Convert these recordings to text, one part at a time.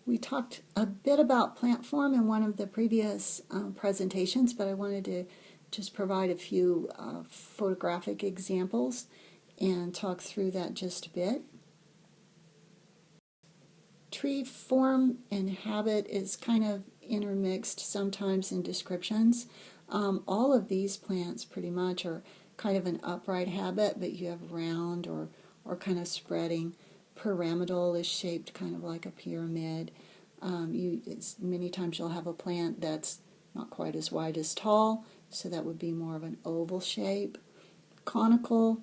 We talked a bit about plant form in one of the previous presentations, but I wanted to just provide a few photographic examples and talk through that just a bit. Tree form and habit is kind of intermixed sometimes in descriptions. All of these plants pretty much are kind of an upright habit, but you have round or kind of spreading. Pyramidal is shaped kind of like a pyramid. Many times you'll have a plant that's not quite as wide as tall, so that would be more of an oval shape. Conical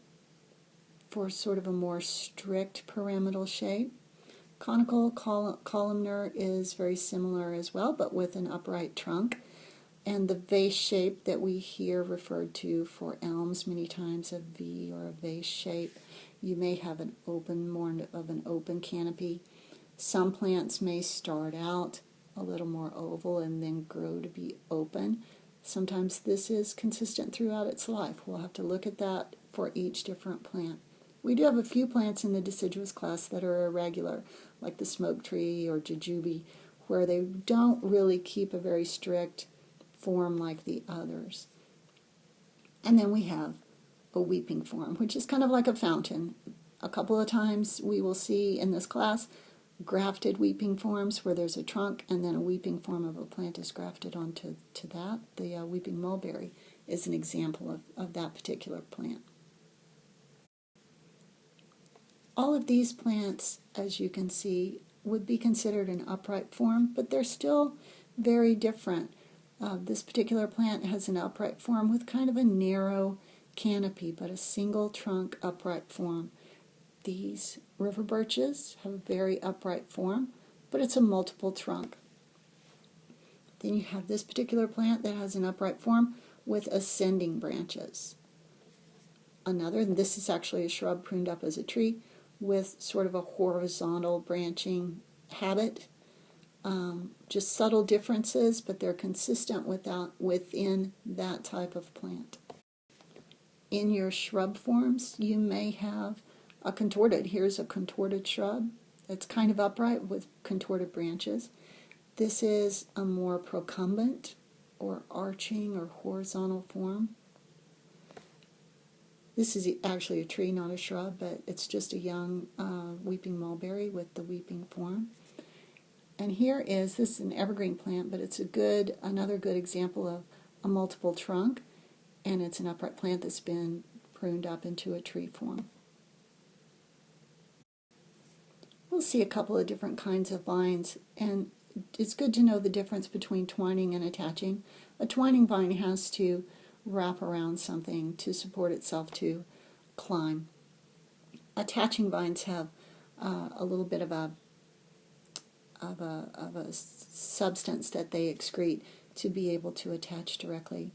for sort of a more strict pyramidal shape. Conical columnar is very similar as well, but with an upright trunk. And the vase shape that we hear referred to for elms many times, a V or a vase shape. You may have more of an open canopy. Some plants may start out a little more oval and then grow to be open. Sometimes this is consistent throughout its life. We'll have to look at that for each different plant. We do have a few plants in the deciduous class that are irregular, like the smoke tree or jujube, where they don't really keep a very strict form like the others. And then we have a weeping form, which is kind of like a fountain. A couple of times we will see in this class grafted weeping forms where there's a trunk and then a weeping form of a plant is grafted onto that. The weeping mulberry is an example of that particular plant. All of these plants, as you can see, would be considered an upright form, but they're still very different. This particular plant has an upright form with kind of a narrow canopy, but a single trunk upright form. These river birches have a very upright form, but it's a multiple trunk. Then you have this particular plant that has an upright form with ascending branches. Another, and this is actually a shrub pruned up as a tree, with sort of a horizontal branching habit. Just subtle differences, but they're consistent within that type of plant. In your shrub forms, you may have a contorted. Here's a contorted shrub. It's kind of upright with contorted branches. This is a more procumbent or arching or horizontal form. This is actually a tree, not a shrub, but it's just a young weeping mulberry with the weeping form. And this is an evergreen plant, but it's another good example of a multiple trunk, and it's an upright plant that's been pruned up into a tree form. We'll see a couple of different kinds of vines, and it's good to know the difference between twining and attaching. A twining vine has to wrap around something to support itself to climb. Attaching vines have a little bit of a substance that they excrete to be able to attach directly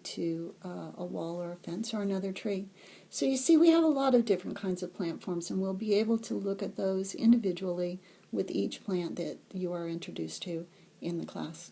to a wall or a fence or another tree. So you see, we have a lot of different kinds of plant forms, and we'll be able to look at those individually with each plant that you are introduced to in the class.